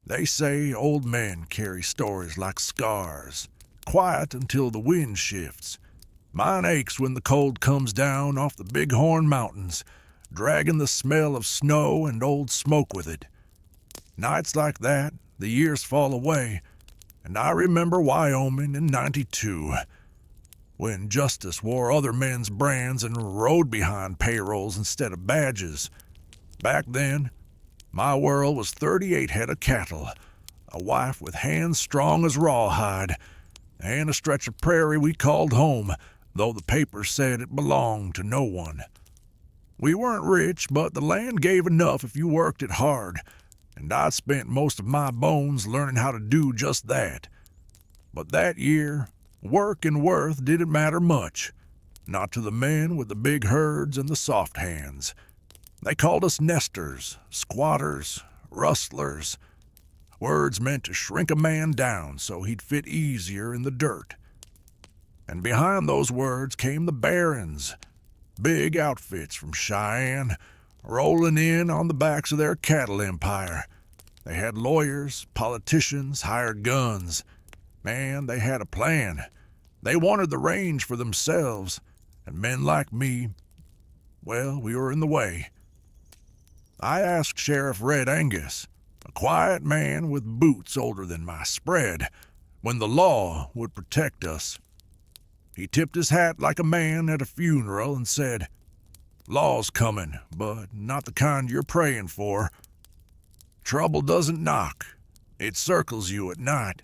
They say old men carry stories like scars, quiet until the wind shifts. Mine aches when the cold comes down off the Bighorn Mountains, dragging the smell of snow and old smoke with it. Nights like that, the years fall away, and I remember Wyoming in '92, when justice wore other men's brands and rode behind payrolls instead of badges. Back then, my world was 38 head of cattle, a wife with hands strong as rawhide, and a stretch of prairie we called home, though the papers said it belonged to no one. We weren't rich, but the land gave enough if you worked it hard, and I'd spent most of my bones learning how to do just that. But that year, work and worth didn't matter much, not to the men with the big herds and the soft hands. They called us nesters, squatters, rustlers, words meant to shrink a man down so he'd fit easier in the dirt. And behind those words came the barons, big outfits from Cheyenne, rolling in on the backs of their cattle empire. They had lawyers, politicians, hired guns. Man, they had a plan. They wanted the range for themselves, and men like me, well, we were in the way. I asked Sheriff Red Angus, a quiet man with boots older than my spread, when the law would protect us. He tipped his hat like a man at a funeral and said, "Law's coming, but not the kind you're praying for. Trouble doesn't knock. It circles you at night.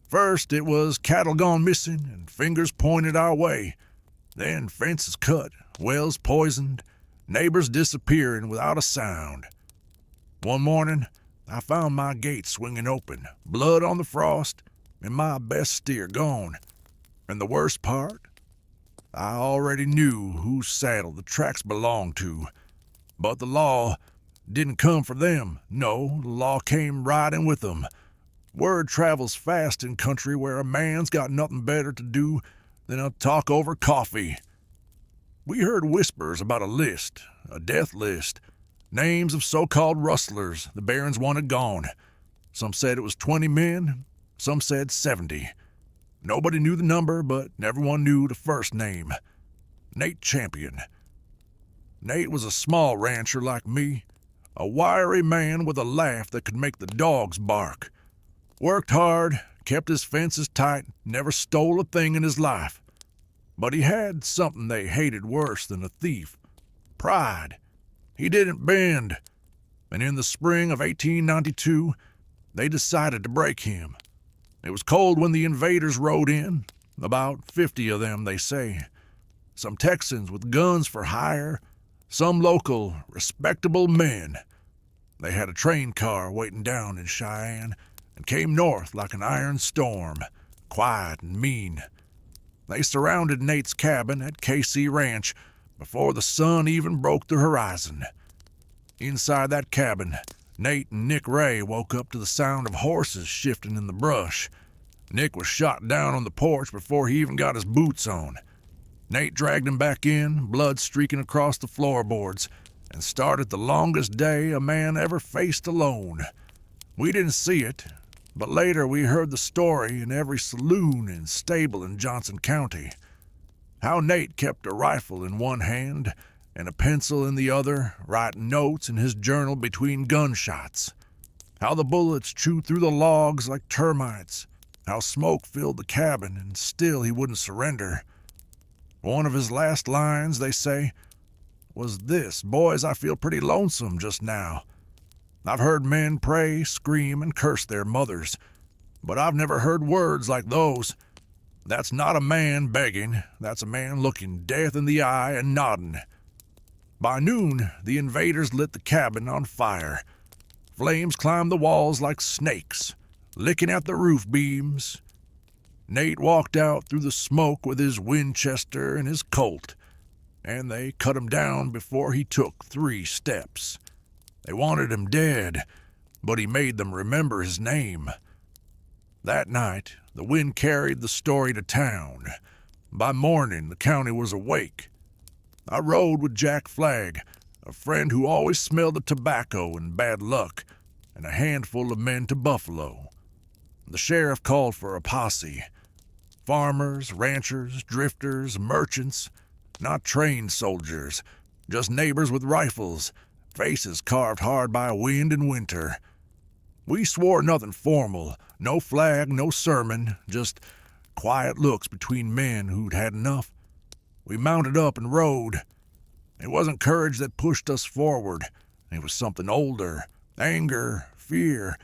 First it was cattle gone missing and fingers pointed our way. Then fences cut, wells poisoned, neighbors disappearing without a sound. One morning, I found my gate swinging open, blood on the frost, and my best steer gone. And the worst part? I already knew whose saddle the tracks belonged to. But the law didn't come for them. No, the law came riding with them. Word travels fast in country where a man's got nothing better to do than to talk over coffee. We heard whispers about a list, a death list, names of so-called rustlers the barons wanted gone. Some said it was 20 men, some said 70. Nobody knew the number, but everyone knew the first name, Nate Champion. Nate was a small rancher like me, a wiry man with a laugh that could make the dogs bark. Worked hard, kept his fences tight, never stole a thing in his life. But he had something they hated worse than a thief: pride. He didn't bend, and in the spring of 1892, they decided to break him. It was cold when the invaders rode in, about 50 of them, they say. Some Texans with guns for hire, some local, respectable men. They had a train car waiting down in Cheyenne and came north like an iron storm, quiet and mean. They surrounded Nate's cabin at KC Ranch before the sun even broke the horizon. Inside that cabin, Nate and Nick Ray woke up to the sound of horses shifting in the brush. Nick was shot down on the porch before he even got his boots on. Nate dragged him back in, blood streaking across the floorboards, and started the longest day a man ever faced alone. We didn't see it, but later we heard the story in every saloon and stable in Johnson County. How Nate kept a rifle in one hand and a pencil in the other, writing notes in his journal between gunshots. How the bullets chewed through the logs like termites. How smoke filled the cabin and still he wouldn't surrender. One of his last lines, they say, was this: "Boys, I feel pretty lonesome just now. I've heard men pray, scream, and curse their mothers, but I've never heard words like those. That's not a man begging, that's a man looking death in the eye and nodding." By noon, the invaders lit the cabin on fire. Flames climbed the walls like snakes, licking at the roof beams. Nate walked out through the smoke with his Winchester and his Colt, and they cut him down before he took 3 steps. They wanted him dead, but he made them remember his name. That night, the wind carried the story to town. By morning, the county was awake. I rode with Jack Flagg, a friend who always smelled the tobacco and bad luck, and a handful of men to Buffalo. The sheriff called for a posse. Farmers, ranchers, drifters, merchants, not trained soldiers, just neighbors with rifles, faces carved hard by wind and winter. We swore nothing formal, no flag, no sermon, just quiet looks between men who'd had enough. We mounted up and rode. It wasn't courage that pushed us forward. It was something older, anger, fear,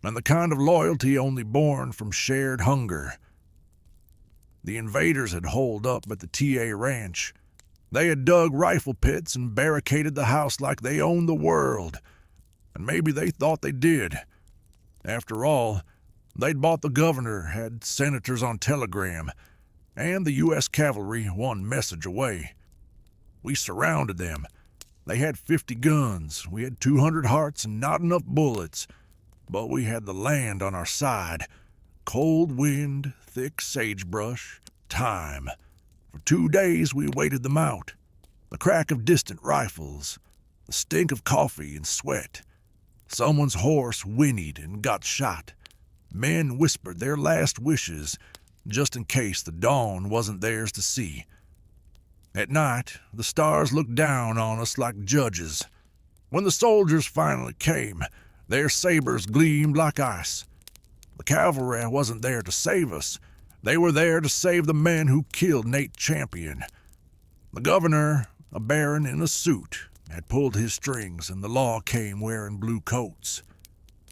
and the kind of loyalty only born from shared hunger. The invaders had holed up at the TA ranch. They had dug rifle pits and barricaded the house like they owned the world. And maybe they thought they did. After all, they'd bought the governor, had senators on telegram, and the U.S. cavalry one message away. We surrounded them. They had 50 guns, we had 200 hearts and not enough bullets, but we had the land on our side. Cold wind, thick sagebrush, time. For 2 days we waited them out. The crack of distant rifles, the stink of coffee and sweat. Someone's horse whinnied and got shot. Men whispered their last wishes, just in case the dawn wasn't theirs to see. At night, the stars looked down on us like judges. When the soldiers finally came, their sabers gleamed like ice. The cavalry wasn't there to save us. They were there to save the men who killed Nate Champion. The governor, a baron in a suit, had pulled his strings, and the law came wearing blue coats.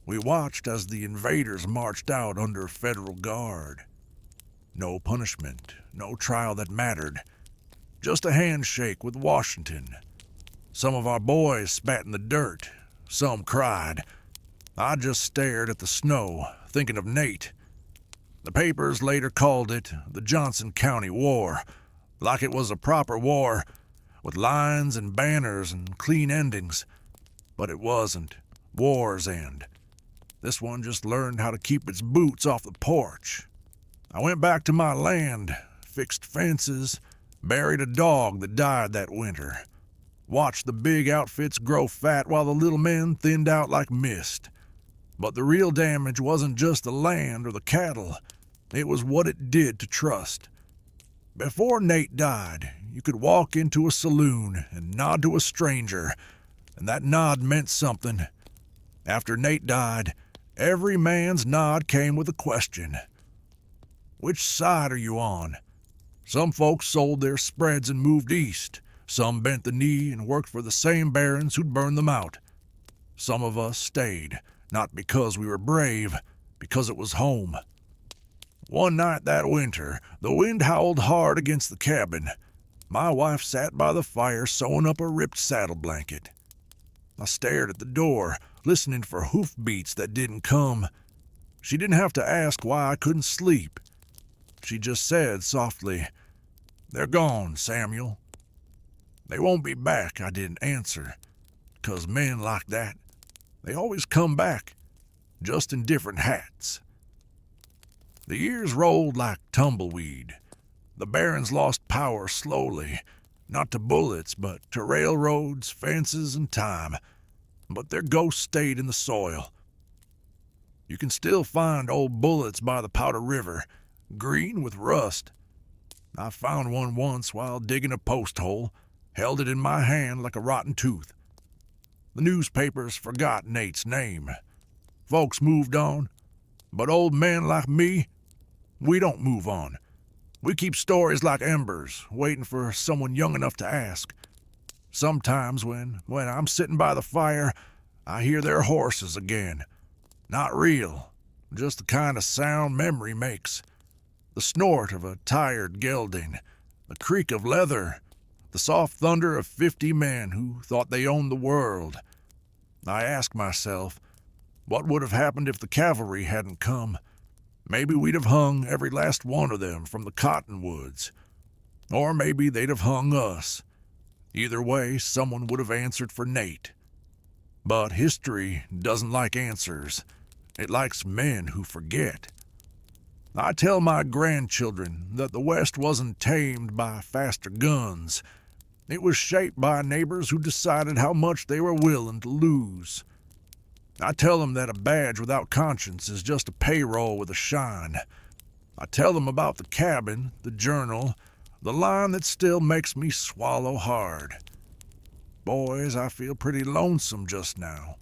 We watched as the invaders marched out under federal guard. No punishment, no trial that mattered. Just a handshake with Washington. Some of our boys spat in the dirt. Some cried. I just stared at the snow, thinking of Nate. The papers later called it the Johnson County War, like it was a proper war, with lines and banners and clean endings. But it wasn't. War's end. This one just learned how to keep its boots off the porch. I went back to my land, fixed fences, buried a dog that died that winter, watched the big outfits grow fat while the little men thinned out like mist. But the real damage wasn't just the land or the cattle. It was what it did to trust. Before Nate died, you could walk into a saloon and nod to a stranger, and that nod meant something. After Nate died, every man's nod came with a question. Which side are you on? Some folks sold their spreads and moved east. Some bent the knee and worked for the same barons who'd burned them out. Some of us stayed, not because we were brave, because it was home. One night that winter, the wind howled hard against the cabin. My wife sat by the fire sewing up a ripped saddle blanket. I stared at the door, listening for hoofbeats that didn't come. She didn't have to ask why I couldn't sleep. She just said softly, "They're gone, Samuel." "They won't be back," I didn't answer, 'cause men like that, they always come back, just in different hats. The years rolled like tumbleweed. The barons lost power slowly, not to bullets, but to railroads, fences, and time. But their ghosts stayed in the soil. You can still find old bullets by the Powder River, green with rust. I found one once while digging a post hole, held it in my hand like a rotten tooth. The newspapers forgot Nate's name. Folks moved on, but old men like me, we don't move on. We keep stories like embers, waiting for someone young enough to ask. Sometimes when I'm sitting by the fire, I hear their horses again. Not real, just the kind of sound memory makes. The snort of a tired gelding, the creak of leather, the soft thunder of 50 men who thought they owned the world. I ask myself, what would have happened if the cavalry hadn't come? Maybe we'd have hung every last one of them from the cottonwoods. Or maybe they'd have hung us. Either way, someone would have answered for Nate. But history doesn't like answers. It likes men who forget. I tell my grandchildren that the West wasn't tamed by faster guns. It was shaped by neighbors who decided how much they were willing to lose. I tell them that a badge without conscience is just a payroll with a shine. I tell them about the cabin, the journal, the line that still makes me swallow hard. Boys, I feel pretty lonesome just now.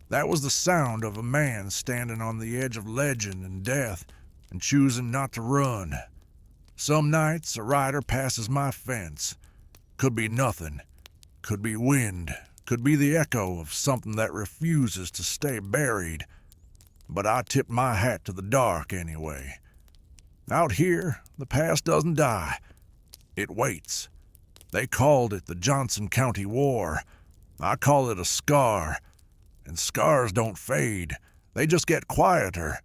That was the sound of a man standing on the edge of legend and death and choosing not to run. Some nights a rider passes my fence. Could be nothing. Could be wind. Could be the echo of something that refuses to stay buried. But I tip my hat to the dark anyway. Out here, the past doesn't die. It waits. They called it the Johnson County War. I call it a scar. And scars don't fade. They just get quieter.